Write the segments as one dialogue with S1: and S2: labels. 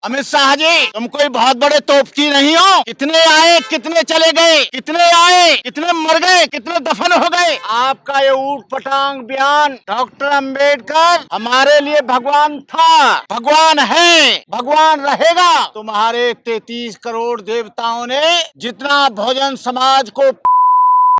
S1: अमित शाह जी, तुम कोई बहुत बड़े तोपची नहीं हो। कितने आए, कितने चले गए, कितने आए, कितने मर गए, कितने दफन हो गए। आपका ये ऊट पटांग बयान, डॉक्टर अंबेडकर हमारे लिए भगवान था, भगवान है, भगवान रहेगा। तुम्हारे 33 करोड़ देवताओं ने जितना भोजन समाज को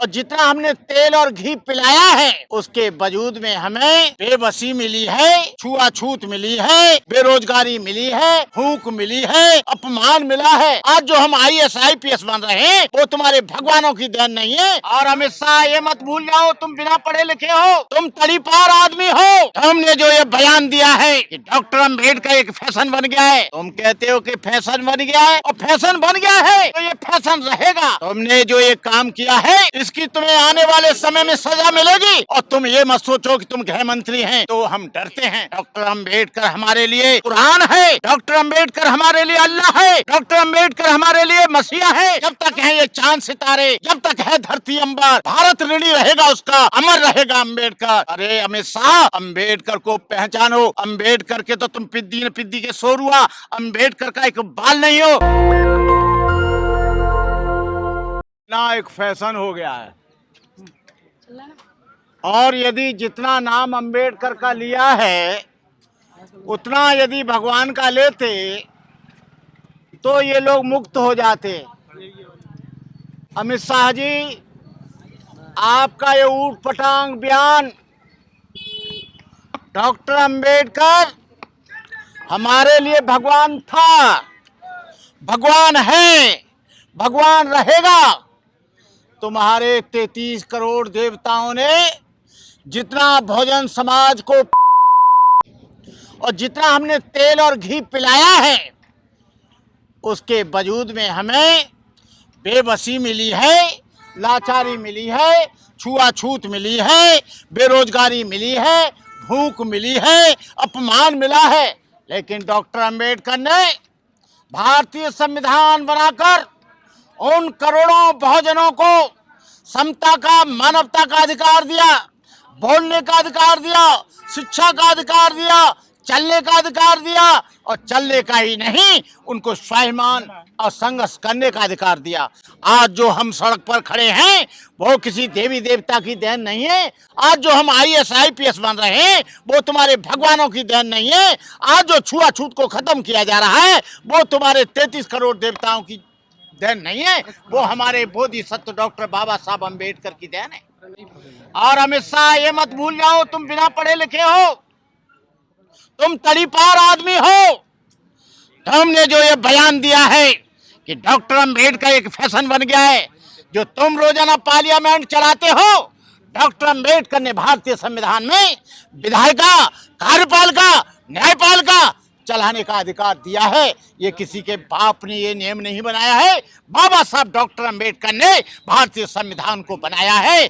S1: और जितना हमने तेल और घी पिलाया है, उसके वजूद में हमें बेबसी मिली है, छुआछूत मिली है, बेरोजगारी मिली है, भूख मिली है, अपमान मिला है। आज जो हम IAS IPS बन रहे हैं, वो तुम्हारे भगवानों की देन नहीं है। और अमित शाह, ये मत भूल जाओ, तुम बिना पढ़े लिखे हो, तुम तड़ीपार आदमी हो। हमने जो ये बयान दिया है कि डॉक्टर अम्बेडकर एक फैशन बन गया है, तुम कहते हो कि फैशन बन गया है, और फैशन बन गया है तो ये फैशन रहेगा। तुमने जो ये काम किया है, इसकी तुम्हें आने वाले समय में सजा मिलेगी। और तुम ये मत सोचो कि तुम गृह मंत्री हैं तो हम डरते हैं। डॉक्टर अंबेडकर हमारे लिए कुरान है, डॉक्टर अंबेडकर हमारे लिए अल्लाह है, डॉक्टर अंबेडकर हमारे लिए मसीहा है। जब तक है ये चांद सितारे, जब तक है धरती अंबर, भारत ऋणी रहेगा उसका, अमर रहेगा अंबेडकर। अरे अमित शाह, अंबेडकर को पहचानो। अंबेडकर के तो तुम पिद्दी न पिद्दी के शोर हुआ, अंबेडकर का एक बाल नहीं हो ना। एक फैशन हो गया है। और यदि जितना नाम अंबेडकर का लिया है, उतना यदि भगवान का लेते तो ये लोग मुक्त हो जाते। अमित शाह जी, आपका ये ऊट पटांग बयान, डॉक्टर अंबेडकर हमारे लिए भगवान था, भगवान है, भगवान रहेगा। तुम्हारे 33 करोड़ देवताओं ने जितना भोजन समाज को और जितना हमने तेल और घी पिलाया है, उसके वजूद में हमें बेबसी मिली है, लाचारी मिली है, छुआछूत मिली है, बेरोजगारी मिली है, भूख मिली है, अपमान मिला है। लेकिन डॉक्टर अंबेडकर ने भारतीय संविधान बनाकर उन करोड़ों बहुजनों को समता का, मानवता का अधिकार दिया, बोलने का अधिकार दिया, शिक्षा का अधिकार दिया, चलने का अधिकार दिया, और चलने का ही नहीं, उनको स्वाभिमान और संघर्ष करने का अधिकार दिया। आज जो हम सड़क पर खड़े हैं, वो किसी देवी देवता की देन नहीं है। आज जो हम IAS IPS बन रहे हैं, वो तुम्हारे भगवानों की देन नहीं है। आज जो छुआछूत को खत्म किया जा रहा है, वो तुम्हारे 33 करोड़ देवताओं की देन नहीं है, वो हमारे बोधिसत्व डॉक्टर बाबा साहब अम्बेडकर की देन है। और अमित शाह, ये मत भूल जाओ, तुम बिना पढ़े लिखे हो, तुम तड़ीपार आदमी हो। हमने जो ये बयान दिया है कि डॉक्टर अम्बेडकर एक फैशन बन गया है, जो तुम रोजाना पार्लियामेंट चलाते हो, डॉक्टर अम्बेडकर ने भारतीय संविधान में विधायिका, कार्यपालिका, न्यायपालिका चलाने का अधिकार दिया है। ये किसी के बाप ने ये नियम नहीं बनाया है, बाबा साहब डॉक्टर अंबेडकर ने भारतीय संविधान को बनाया है।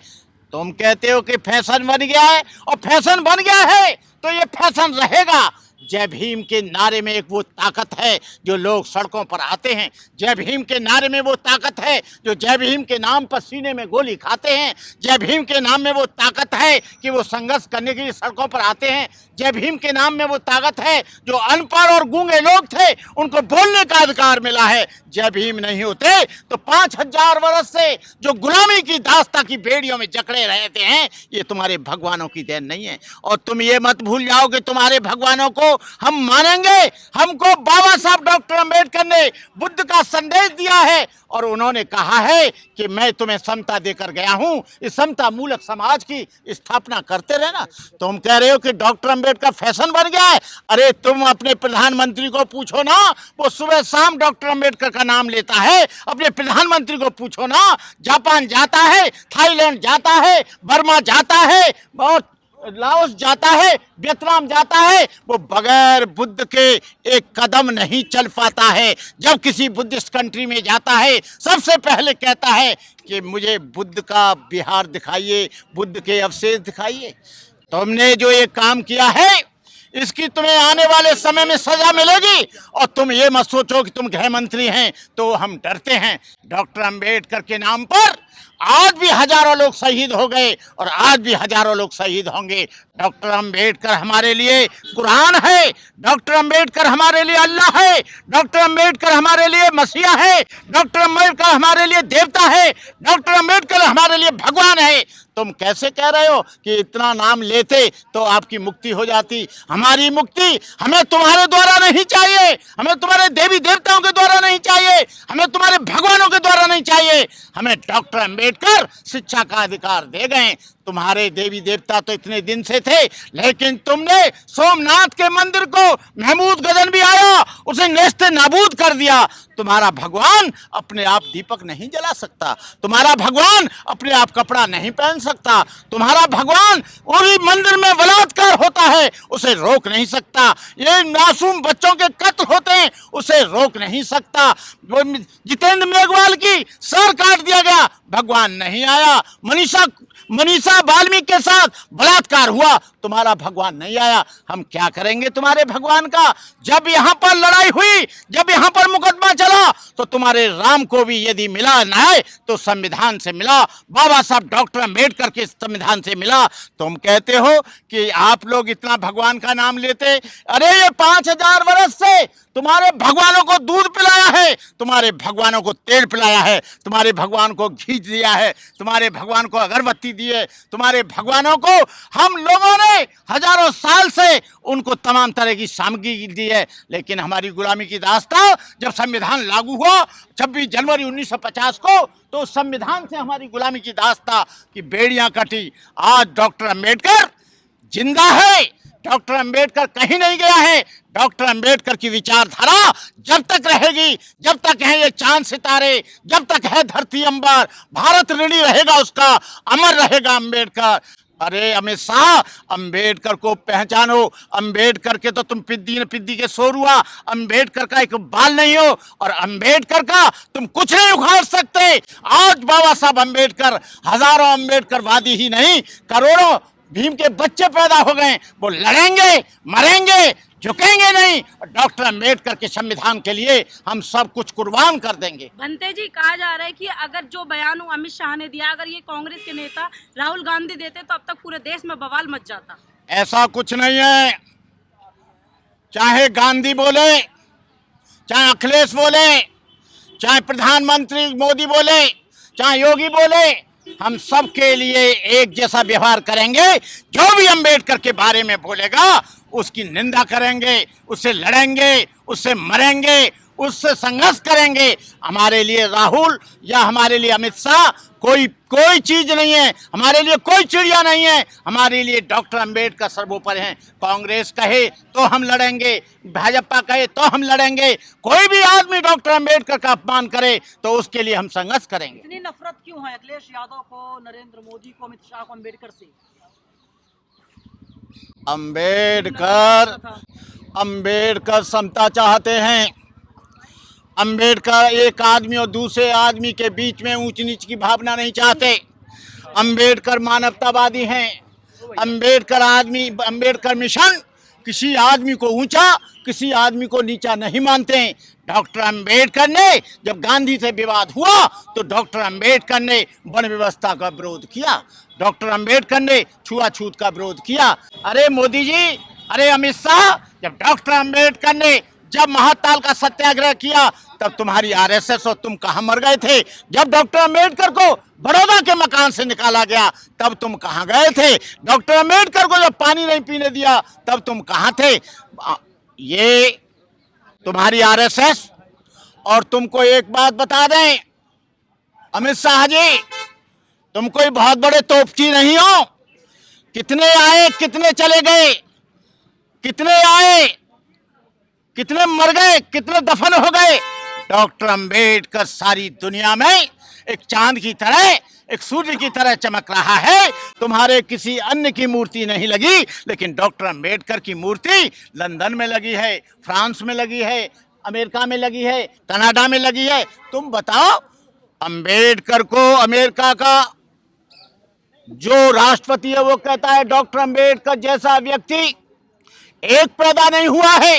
S1: तुम कहते हो कि फैशन बन गया है, और फैशन बन गया है तो ये फैशन रहेगा। जय भीम के नारे में एक वो ताकत है जो लोग सड़कों पर आते हैं। जय भीम के नारे में वो ताकत है जो जय भीम के नाम पर सीने में गोली खाते हैं। जय भीम के नाम में वो ताकत है कि वो संघर्ष करने के लिए सड़कों पर आते हैं। जय भीम के नाम में वो ताकत है जो अनपढ़ और गूंगे लोग थे, उनको बोलने का अधिकार मिला है। जय भीम नहीं होते तो 5000 वर्ष से जो गुलामी की दास्ता की बेड़ियों में जकड़े रहते हैं, ये तुम्हारे भगवानों की देन नहीं है। और तुम ये मत भूल जाओ कि तुम्हारे भगवानों को हम मानेंगे। हमको बाबा साहब डॉक्टर अंबेडकर ने बुद्ध का संदेश दिया है, और उन्होंने कहा है कि मैं तुम्हें समता देकर गया हूं, इस समता मूलक समाज की स्थापना करते रहना। तुम कह रहे हो कि डॉक्टर अंबेडकर फैशन बन गया है। अरे तुम अपने प्रधानमंत्री को पूछो ना, वो सुबह शाम डॉक्टर अंबेडकर का नाम लेता है। अपने प्रधानमंत्री को पूछो ना, जापान जाता है, थाईलैंड जाता है, बर्मा जाता है, और लाओस जाता है, वियतनाम जाता है, वो बगैर बुद्ध के एक कदम नहीं चल पाता है। जब किसी बुद्धिस्ट कंट्री में जाता है, सबसे पहले कहता है कि मुझे बुद्ध का विहार दिखाइए, बुद्ध के अवशेष दिखाइए। तुमने जो ये काम किया है, इसकी तुम्हें आने वाले समय में सजा मिलेगी। और तुम ये मत सोचो कि तुम गृह मंत्री हैं तो हम डरते हैं। डॉक्टर अंबेडकर के नाम पर आज भी हजारों लोग शहीद हो गए और आज भी हजारों लोग शहीद होंगे। डॉक्टर अंबेडकर हमारे लिए कुरान है, डॉक्टर अंबेडकर हमारे लिए अल्लाह है, डॉक्टर अंबेडकर हमारे लिए मसीहा है, डॉक्टर अंबेडकर हमारे लिए देवता है, डॉक्टर अंबेडकर हमारे लिए भगवान है। तुम कैसे कह रहे हो कि इतना नाम लेते तो आपकी मुक्ति हो जाती? हमारी मुक्ति हमें तुम्हारे द्वारा नहीं चाहिए, हमें तुम्हारे देवी देवताओं के द्वारा नहीं चाहिए, हमें तुम्हारे भगवानों के द्वारा नहीं चाहिए। हमें डॉक्टर अंबेडकर शिक्षा का अधिकार दे गए। तुम्हारे देवी देवता तो इतने दिन से थे, लेकिन तुमने सोमनाथ के मंदिर को महमूद गजन भी आया, उसे नेस्ते नाबूद कर दिया। तुम्हारा भगवान अपने आप दीपक नहीं जला सकता, तुम्हारा भगवान अपने आप कपड़ा नहीं पहन सकता, तुम्हारा भगवान उसी मंदिर में बलात्कार होता है उसे रोक नहीं सकता, ये मासूम बच्चों के कत्ल होते हैं उसे रोक नहीं सकता। जितेंद्र मेघवाल की सर काट दिया गया, भगवान नहीं आया। मनीषा वाल्मीकि के साथ बलात्कार हुआ, तुम्हारा भगवान नहीं आया। हम क्या करेंगे तुम्हारे भगवान का? जब यहाँ पर लड़ाई हुई, जब यहाँ पर मुकदमा चला, तो तुम्हारे राम को भी यदि मिला न्याय तो संविधान से मिला, बाबा साहब डॉक्टर अंबेडकर के संविधान से मिला। तुम कहते हो कि आप लोग इतना भगवान का नाम लेते। अरे ये 5000 वर्ष से तुम्हारे भगवानों को दूध पिलाया है, तुम्हारे भगवानों को तेल पिलाया है, तुम्हारे भगवान को घी दिया है, तुम्हारे भगवान को अगरबत्ती दी है, तुम्हारे भगवानों को हम लोगों ने हजारों साल से उनको तमाम तरह की सामग्री दी है। लेकिन हमारी गुलामी की दास्तां जब संविधान लागू हुआ 26 जनवरी 1950 को, तो संविधान से हमारी गुलामी की दास्तां की बेड़ियां कटी। आज डॉक्टर अंबेडकर जिंदा है, डॉक्टर अंबेडकर कहीं नहीं गया है। डॉक्टर अंबेडकर की विचारधारा जब तक रहेगी, जब तक है ये चांद सितारे, जब तक है धरती अंबर, भारत ऋणी रहेगा उसका, अमर रहेगा अंबेडकर। अरे अमित शाह, अंबेडकर को पहचानो। अंबेडकर के तो तुम पिद्दी के शोर हुआ, अंबेडकर का एक बाल नहीं हो और अंबेडकर का तुम कुछ नहीं उखाड़ सकते। आज बाबा साहब अंबेडकर, हजारों अंबेडकरवादी ही नहीं, करोड़ों भीम के बच्चे पैदा हो गए, वो लड़ेंगे, मरेंगे, झुकेंगे नहीं। और डॉक्टर अंबेडकर के संविधान के लिए हम सब कुछ कुर्बान कर देंगे।
S2: भंते जी, कहा जा रहा है कि अगर जो बयान अमित शाह ने दिया, अगर ये कांग्रेस के नेता राहुल गांधी देते तो अब तक पूरे देश में बवाल मच जाता।
S1: ऐसा कुछ नहीं है। चाहे गांधी बोले, चाहे अखिलेश बोले, चाहे प्रधानमंत्री मोदी बोले, चाहे योगी बोले, हम सब के लिए एक जैसा व्यवहार करेंगे। जो भी अंबेडकर के बारे में बोलेगा उसकी निंदा करेंगे, उससे लड़ेंगे, उससे मरेंगे, उससे संघर्ष करेंगे। हमारे लिए राहुल या हमारे लिए अमित शाह कोई चीज नहीं है, हमारे लिए कोई चिड़िया नहीं है। हमारे लिए डॉक्टर अंबेडकर सर्वोपरि हैं। कांग्रेस कहे तो हम लड़ेंगे, भाजपा कहे तो हम लड़ेंगे। कोई भी आदमी डॉक्टर अंबेडकर का अपमान करे तो उसके लिए हम संघर्ष करेंगे।
S3: इतनी नफरत क्यों है अखिलेश यादव को, नरेंद्र मोदी को, अमित शाह को अम्बेडकर से?
S1: अंबेडकर समता चाहते हैं। अंबेडकर एक आदमी और दूसरे आदमी के बीच में ऊंच नीच की भावना नहीं चाहते। अंबेडकर मानवतावादी हैं। अंबेडकर मिशन किसी आदमी को ऊंचा, किसी आदमी को नीचा नहीं मानते हैं। डॉक्टर अंबेडकर ने जब गांधी से विवाद हुआ तो डॉक्टर अंबेडकर ने वन व्यवस्था का विरोध किया, डॉक्टर अंबेडकर ने छुआछूत का विरोध किया। अरे मोदी जी, अरे अमित शाह, जब डॉक्टर अंबेडकर ने जब महाकाल का सत्याग्रह किया तब तुम्हारी आरएसएस और तुम कहाँ मर गए थे? जब डॉक्टर अंबेडकर को बड़ौदा के मकान से निकाला गया तब तुम कहाँ गए थे? डॉक्टर अंबेडकर को जब पानी नहीं पीने दिया तब तुम कहाँ थे? ये तुम्हारी आरएसएस। और तुमको एक बात बता दें अमित शाह जी, तुम कोई बहुत बड़े तोपची नहीं हो। कितने आए, कितने चले गए, कितने आए, कितने मर गए, कितने दफन हो गए। डॉक्टर अंबेडकर सारी दुनिया में एक चांद की तरह, एक सूर्य की तरह चमक रहा है। तुम्हारे किसी अन्य की मूर्ति नहीं लगी, लेकिन डॉक्टर अंबेडकर की मूर्ति लंदन में लगी है, फ्रांस में लगी है, अमेरिका में लगी है, कनाडा में लगी है। तुम बताओ, अंबेडकर को अमेरिका का जो राष्ट्रपति है वो कहता है डॉक्टर अंबेडकर जैसा व्यक्ति एक पैदा नहीं हुआ है।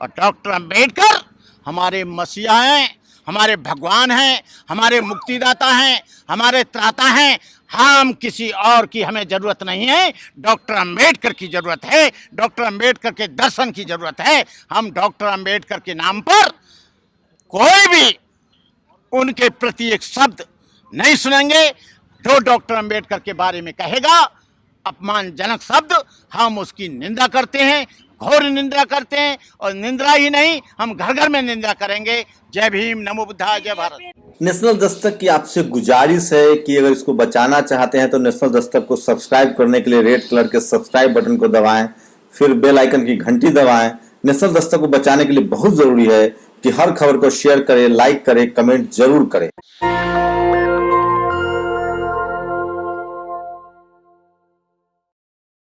S1: और डॉक्टर अंबेडकर हमारे मसीहा हैं, हमारे भगवान हैं, हमारे मुक्तिदाता हैं, हमारे त्राता हैं। हम किसी और की हमें जरूरत नहीं है, डॉक्टर अंबेडकर की जरूरत है, डॉक्टर अंबेडकर के दर्शन की जरूरत है। हम डॉक्टर अंबेडकर के नाम पर कोई भी उनके प्रति एक शब्द नहीं सुनेंगे। जो डॉक्टर अंबेडकर के बारे में कहेगा अपमानजनक शब्द, हम उसकी निंदा करते हैं, घोर निंदा करते हैं। और निंदा ही नहीं, हम घर घर में निंदा करेंगे। जय भीम, नमो बुद्धाय, जय भारत।
S4: नेशनल दस्तक की आपसे गुजारिश है कि अगर इसको बचाना चाहते हैं तो नेशनल दस्तक को सब्सक्राइब करने के लिए रेड कलर के सब्सक्राइब बटन को दबाएं, फिर बेल आइकन की घंटी दबाएं। नेशनल दस्तक को बचाने के लिए बहुत जरूरी है कि हर खबर को शेयर करें, लाइक करें, कमेंट जरूर करें।